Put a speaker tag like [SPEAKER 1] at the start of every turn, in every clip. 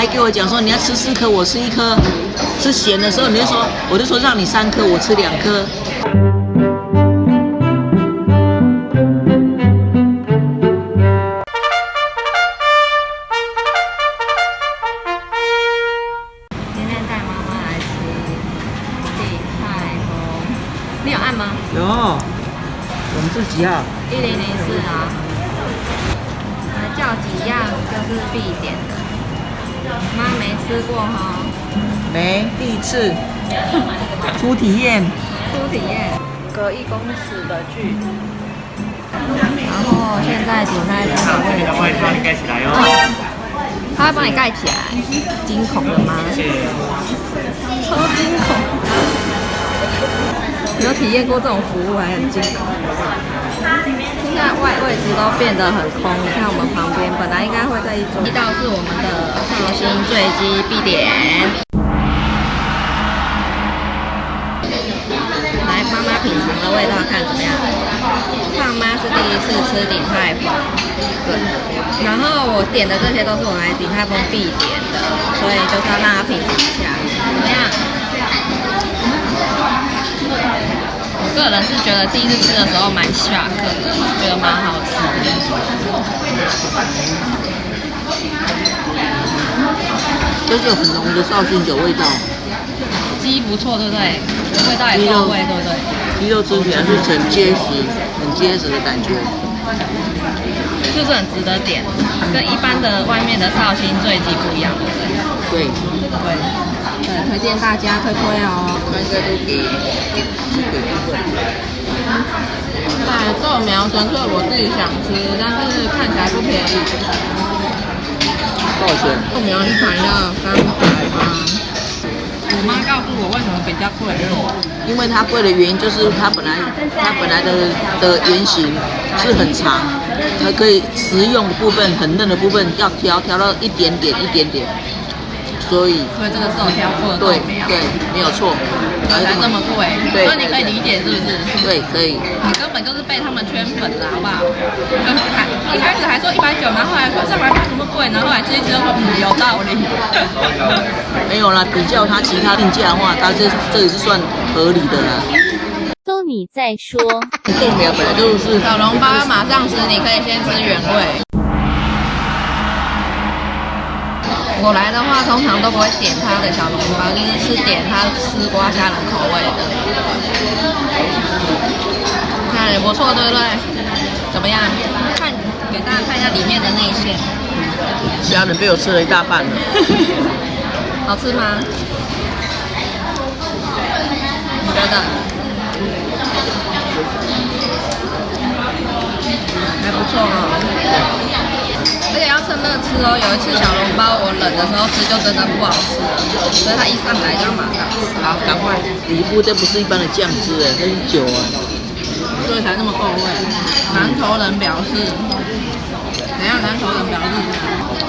[SPEAKER 1] 还给我讲说你要吃4颗，我吃1颗。吃咸的时候，我就说让你3颗，我吃2颗。
[SPEAKER 2] 今天带妈妈来吃鼎泰丰，你有按吗？
[SPEAKER 1] 有，我们是几号
[SPEAKER 2] 1004啊。叫几样就是必点的。妈没吃过哈。
[SPEAKER 1] 没，第一次。初体验。
[SPEAKER 2] 初体验，隔1公尺的距离。然后现在鼎泰丰的位置，
[SPEAKER 3] 帮你盖起来哦。
[SPEAKER 2] 他会帮你盖起来，惊恐了吗？超惊恐！有体验过这种服务还很惊恐。现在位置都变得很空，你看我们旁边本来应该会在一道是我们的绍兴醉鸡必点。来，妈妈品尝的味道看怎么样？胖妈是第一次吃鼎泰丰，对。然后我点的这些都是我来鼎泰丰必点的，所以就是要让她品尝一下，怎么样？我个人是觉得第一次吃的时候蛮 shock 的，觉得蛮好吃的。
[SPEAKER 1] 就是有很浓的绍兴酒味道。
[SPEAKER 2] 鸡不错，对不对？味道也够味，对不对？
[SPEAKER 1] 鸡肉吃起来是很结实的感觉。
[SPEAKER 2] 就是很值得点，跟一般的外面的绍兴醉鸡不一样，对不对？对，推荐大家推哦。
[SPEAKER 1] 应该都给
[SPEAKER 2] 对，豆苗纯粹我自己想吃，但是看起来不便宜。
[SPEAKER 1] 多少钱？
[SPEAKER 2] 豆苗一盘要300吗？我妈告诉我为什么比较贵，
[SPEAKER 1] 因为它贵的原因就是它本来的原型是很长，它可以食用的部分很嫩的部分要挑到一点点，所以
[SPEAKER 2] 这个是有挑过的豆苗，
[SPEAKER 1] 对，没有错，
[SPEAKER 2] 才这么贵，
[SPEAKER 1] 对，
[SPEAKER 2] 那你可以理解是不是？
[SPEAKER 1] 对，可以。
[SPEAKER 2] 你根本就是被他们圈粉了，好不好？一开始还说190，然后后来说上来这么贵，然后后来吃一吃说有道理。
[SPEAKER 1] 没有啦，比较它其他定价的话，它这也是算合理的啦。
[SPEAKER 4] 都你在说。
[SPEAKER 1] 豆苗本来就是
[SPEAKER 2] 小笼包要马上吃，你可以先吃原味。我来的话，通常都不会点它的小笼包，就是点它丝瓜虾仁口味的。那也不错，对不对？怎么样？给大家看一下里面的内馅。
[SPEAKER 1] 虾仁被我吃了一大半了。
[SPEAKER 2] 好吃吗？你觉得？还不错哦。而且要趁热吃哦。有一次小笼包我冷的时候吃就真的不好吃了，所以它一上来就要马上吃。好，赶快！
[SPEAKER 1] 里夫这不是一般的酱汁哎，这是酒啊，
[SPEAKER 2] 所以才那么够味。南投人表示，怎样？南投人表示，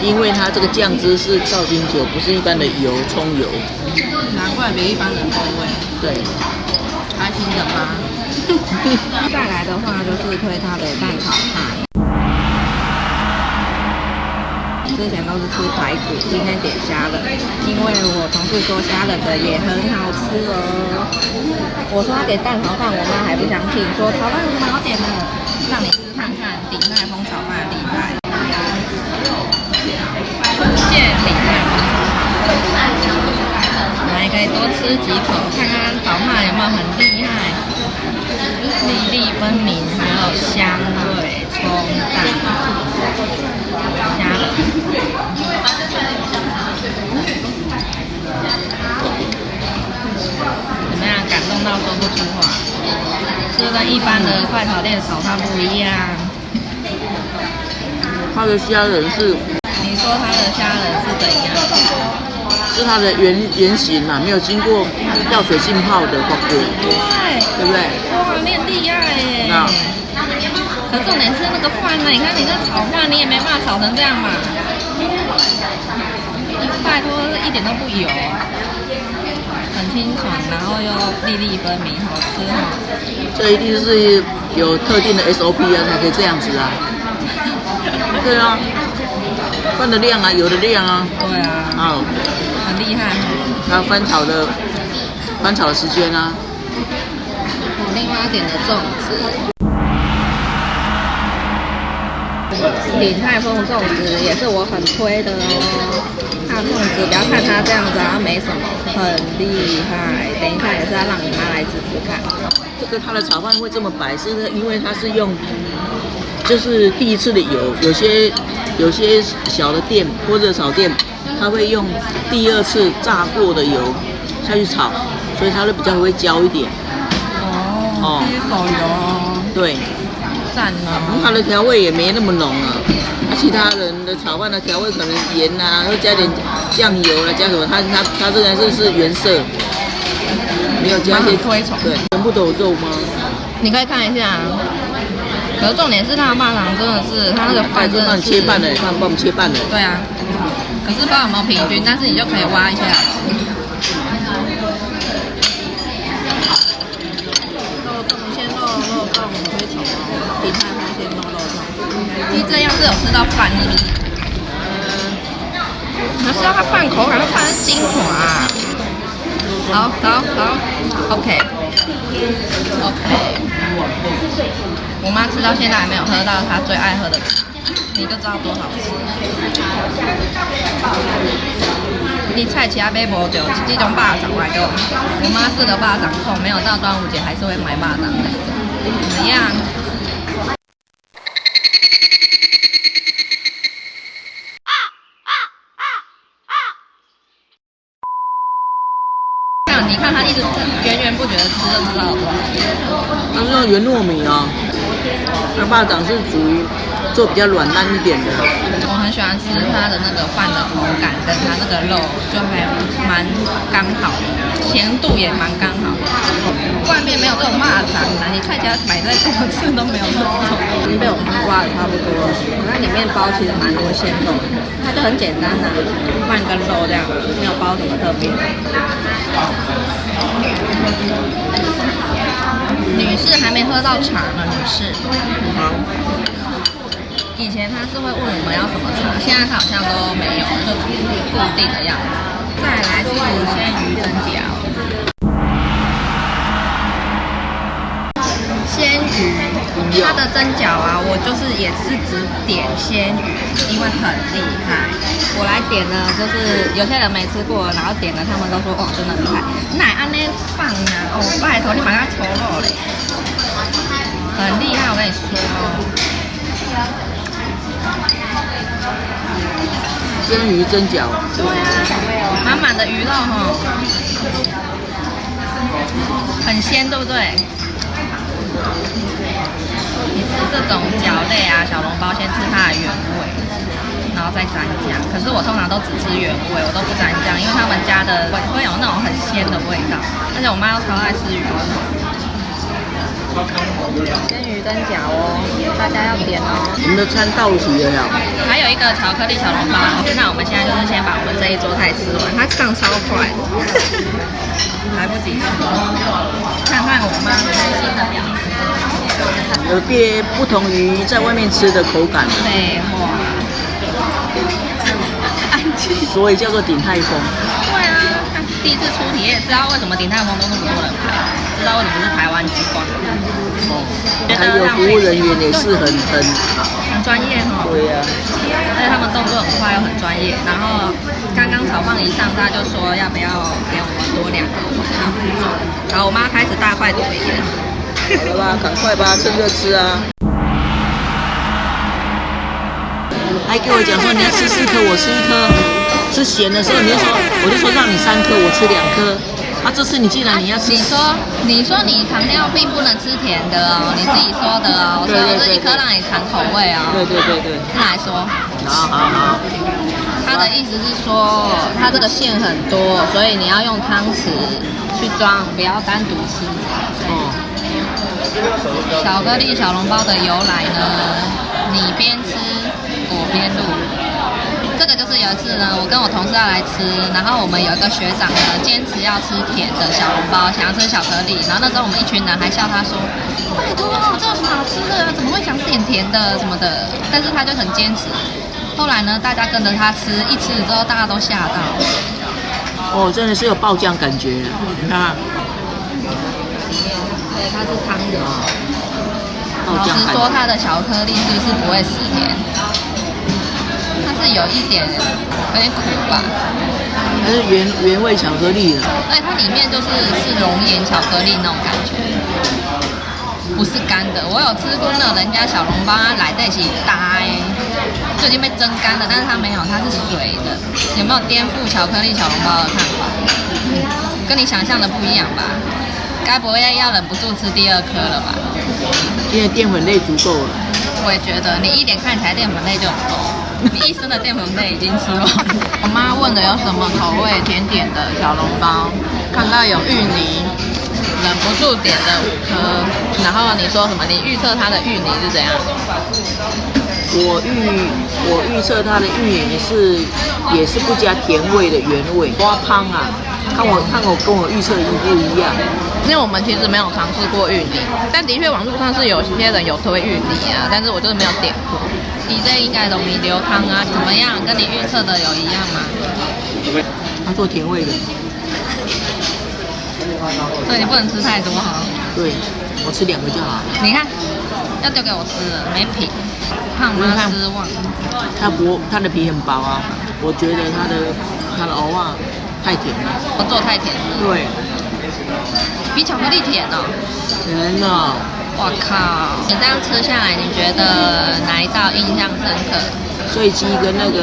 [SPEAKER 1] 因为它这个酱汁是绍兴酒，不是一般的油葱油。
[SPEAKER 2] 难怪比一般人够味。
[SPEAKER 1] 对，
[SPEAKER 2] 开心的吗？再来的话就是推它的蛋炒饭。之前都是吃排骨，今天点虾仁，因为我同事说虾仁的也很好吃哦。我说他点蛋炒饭，我妈还不相信，说炒饭有什么好点的？让你吃看看鼎泰丰炒饭厉害。初见鼎泰丰炒饭，来可以多吃几口，看看炒饭有没有很厉害，粒粒分明，还有香味、葱蛋、虾仁。怎么样？感动到说不出话。这跟一般的快炒店炒饭不一样。
[SPEAKER 1] 它的虾仁是，
[SPEAKER 2] 你说它的虾仁是怎样？
[SPEAKER 1] 是它的原型嘛，没有经过药水浸泡的火锅，对不对？
[SPEAKER 2] 哇，你很厉害耶！可重点是那个饭呢？你看你这炒饭，你也没办法炒成这样嘛。拜托，一点都不油，很清爽，然后又粒粒分明，好吃哦。
[SPEAKER 1] 这一定是有特定的 SOP 啊，才可以这样子啊。对啊，放的量啊，有的量啊。
[SPEAKER 2] 对啊，
[SPEAKER 1] 哦，
[SPEAKER 2] 很厉害。
[SPEAKER 1] 还有翻炒的时间啊。
[SPEAKER 2] 我另外点的粽子。鼎泰丰粽子也是我很推的哦。它的粽子不要看它这样子啊，它没什么，很厉害。等一下也是要让你妈来试试看。
[SPEAKER 1] 这个它的炒饭会这么白，是因为它是用，就是第一次的油，有些小的店或热炒店，它会用第二次炸过的油下去炒，所以它会比较会焦一点。
[SPEAKER 2] 哦，第一手油哦。
[SPEAKER 1] 对。
[SPEAKER 2] 赞了。
[SPEAKER 1] 它的调味也没那么浓啊。其他人的炒饭的调味可能盐啊，会加点酱油啊，加什么？它这个是原色，没有加一些
[SPEAKER 2] 推崇。
[SPEAKER 1] 对，全部都有肉吗？
[SPEAKER 2] 你可以看一下。可是重点是它的巴掌真的是，它那个饭真的是。
[SPEAKER 1] 帮你切半了，帮我们切半了。
[SPEAKER 2] 对啊。可是不知道有没有平均，但是你就可以挖一下。肉粽鲜肉粽推崇哦，鼎泰丰鲜肉粽。你这样是有吃到饭是不是？可是它饭口感，它饭是精华。好，OK。我妈吃到现在还没有喝到她最爱喝的茶，你就知道多好吃。你菜其他买无着，这种巴掌来给我妈是个巴掌控，没有到端午节还是会买巴掌的。怎么样？你看他一直源源不绝的吃，就知道了。
[SPEAKER 1] 它是用原糯米啊，那巴掌是属于做比较软烂一点的。
[SPEAKER 2] 我很喜欢吃它的那个饭的口感，跟它那个肉就还蛮刚好的，咸度也蛮刚好的。外面没有这种蚂蚱的，你菜家买再多次都没有这种。已经被我妈刮的差不多了，它里面包其实蛮多馅肉的，它就很简单的饭跟肉这样，没有包什么特别。女士还没喝到茶呢，女士。
[SPEAKER 1] 好。
[SPEAKER 2] 以前他是会问我们要什么茶，现在他好像都没有，就固定的样子。再来是鲜鱼蒸饺。鲜鱼，它的蒸饺啊，我就是也是只点鲜鱼，因为很厉害。我来点呢，就是有些人没吃过，然后点了，他们都说哦，真的厉害。奶安那放啊，哦，拜托你把它抽肉嘞，很厉害，我跟你说。
[SPEAKER 1] 鲜鱼蒸饺。
[SPEAKER 2] 对啊，满满的鱼肉哈，很鲜，对不对？你吃这种饺类啊，小笼包先吃它的原味，然后再沾酱。可是我通常都只吃原味，我都不沾酱，因为他们家的会有那种很鲜的味道，而且我妈又超爱吃鱼。鲜鱼蒸饺哦，大家要点哦。
[SPEAKER 1] 我们的餐到齐了呀。
[SPEAKER 2] 还有一个巧克力小笼包，那我们现在就是先把我们这一桌菜吃完，它上超快，来不及吃。看看我妈开心的表情。
[SPEAKER 1] 有别不同于在外面吃的口感。
[SPEAKER 2] 废话。
[SPEAKER 1] 所以叫做鼎泰丰。
[SPEAKER 2] 对啊，第一次出体验，知道为什么鼎泰丰都那么多人排，知道为什么是台湾之光。
[SPEAKER 1] 哦，还有服务人员也是很
[SPEAKER 2] 专业哈。
[SPEAKER 1] 对呀。
[SPEAKER 2] 而且他们动作很快又很专业。然后刚刚炒饭一上，他就说要不要给我们多2个然后我妈开始大快朵颐了。
[SPEAKER 1] 好了吧，赶快吧，趁热吃啊！还跟我讲说你要吃4颗，我吃1颗。吃咸的时候，我就说让你3颗，我吃2颗。啊，这次你既然你要吃，
[SPEAKER 2] 你说你糖尿病不能吃甜的哦，你自己说的哦，所以我这1颗让你尝口味哦。
[SPEAKER 1] 对。
[SPEAKER 2] 来说。
[SPEAKER 1] 好。
[SPEAKER 2] 他的意思是说，他这个馅很多，所以你要用汤匙去装，不要单独吃。
[SPEAKER 1] 哦。
[SPEAKER 2] 巧克力小笼包的由来呢，你边吃我边录。这个就是有一次呢，我跟我同事要来吃，然后我们有一个学长呢，坚持要吃甜的小笼包，想要吃巧克力，然后那时候我们一群人还笑他说：“拜托，这有什么好吃的？怎么会想点甜的什么的？”但是他就很坚持，后来呢，大家跟着他吃，一吃之后大家都吓到。
[SPEAKER 1] 哦，真的是有爆浆感觉了，你看，
[SPEAKER 2] 对，它是汤的。老
[SPEAKER 1] 爆浆感觉。
[SPEAKER 2] 实说，它的巧克力是不是不会死甜？它是有一点苦吧。
[SPEAKER 1] 它是原味巧克力的，
[SPEAKER 2] 而且它里面就是熔岩巧克力那种感觉，不是干的。我有吃过那人家小笼包，它来在一起搭就已经被蒸干了，但是它没有，它是水的。有没有颠覆巧克力小笼包的看法？跟你想象的不一样吧？该不会要忍不住吃第二颗了吧？
[SPEAKER 1] 因为淀粉类足够了。
[SPEAKER 2] 我也觉得，你一脸看起来淀粉类就很够。你一身的淀粉类已经吃完。我妈问的有什么口味甜点的小笼包，看到有芋泥，忍不住点了5颗。然后你说什么？你预测它的芋泥是怎样？
[SPEAKER 1] 我预测它的芋泥也是不加甜味的原味花汤啊，看我跟我预测的不一样。
[SPEAKER 2] 因为我们其实没有尝试过芋泥，但的确网络上是有些人有推芋泥啊，但是我就是没有点过。DJ 应该容易流汤啊，怎么样？跟你预测的有一样吗？
[SPEAKER 1] 它做甜味的，
[SPEAKER 2] 所以你不能吃太多哈。
[SPEAKER 1] 对，我吃2个就好。
[SPEAKER 2] 你看，要丢给我吃了，没品，胖妈失望。
[SPEAKER 1] 它的皮很薄啊，我觉得它的藕啊太甜了。
[SPEAKER 2] 我做太甜了。
[SPEAKER 1] 对，
[SPEAKER 2] 比巧克力甜哦。
[SPEAKER 1] 甜了。
[SPEAKER 2] 我靠！你这样吃下来，你觉得哪一道印象深刻？
[SPEAKER 1] 醉鸡跟那个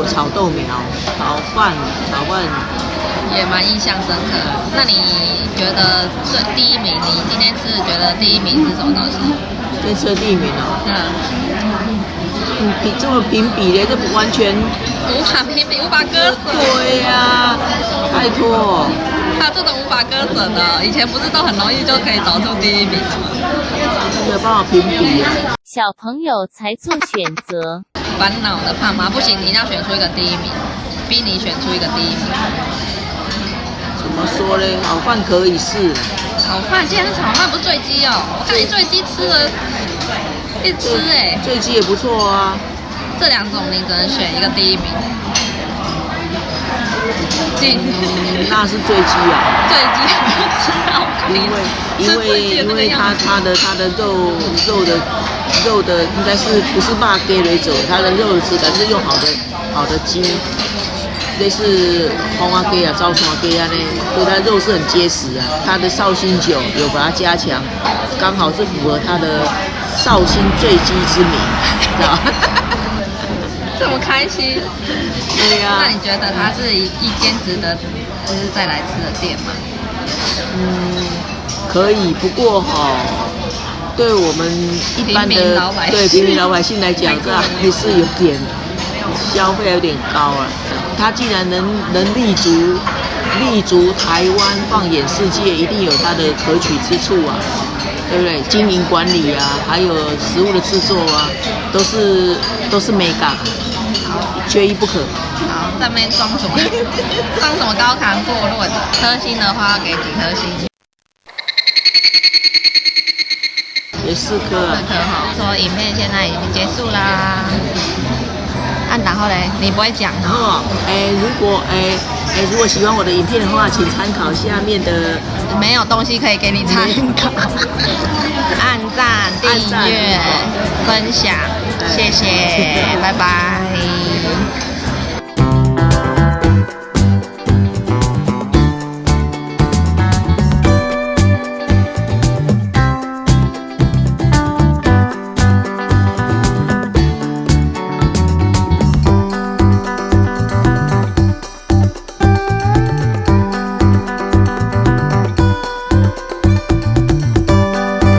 [SPEAKER 1] 炒豆苗、炒饭
[SPEAKER 2] 也蛮印象深刻。那你觉得第一名？你今天吃觉得第一名是什么东西？
[SPEAKER 1] 这次的第1名哦。这么评比的，这完全
[SPEAKER 2] 无法评比，无法割舍。
[SPEAKER 1] 对呀、拜托。
[SPEAKER 2] 他这种无法割舍的，以前不是都很容易就可以找出第一名吗？
[SPEAKER 1] 没有办法评比。
[SPEAKER 4] 小朋友才做选择。
[SPEAKER 2] 烦恼的胖妈不行，你一定要选出一个第一名，逼你选出一个第一名。
[SPEAKER 1] 怎么说呢？炒饭可以是。
[SPEAKER 2] 炒饭，今天是炒饭不是醉鸡哦。我看你醉鸡吃了，一直吃哎。
[SPEAKER 1] 醉鸡也不错啊。
[SPEAKER 2] 这2种你只能选一个第一名。
[SPEAKER 1] 那是醉鸡啊。
[SPEAKER 2] 醉鸡
[SPEAKER 1] 因为它的肉的应该是不是骂给雷走，它的肉的质感是用好的鸡，类似红花鸡啊、招什么鸡啊呢，所以它肉是很结实啊。它的绍兴酒有把它加强，刚好是符合它的绍兴醉鸡之名，知道吧？
[SPEAKER 2] 这么开心。
[SPEAKER 1] 对呀。
[SPEAKER 2] 那你觉得它是一间值得就是再来吃的店吗？
[SPEAKER 1] 可以，不过对我们一般的平民老百姓来讲，这还是有点消费有点高啊。它既然能立足台湾，放眼世界，一定有它的可取之处啊，对不对？经营管理啊，还有食物的制作啊，都是美感，缺一不可。
[SPEAKER 2] 好，在那边装什么？装什么高谈阔论？颗星的话给几颗星？
[SPEAKER 1] 也4颗啊。
[SPEAKER 2] 4颗哈。说影片现在已经结束啦。然后嘞，你不会讲
[SPEAKER 1] 然后如果喜欢我的影片的话，请参考下面的。
[SPEAKER 2] 没有东西可以给你参考。按赞、订阅、分享，谢谢，拜拜。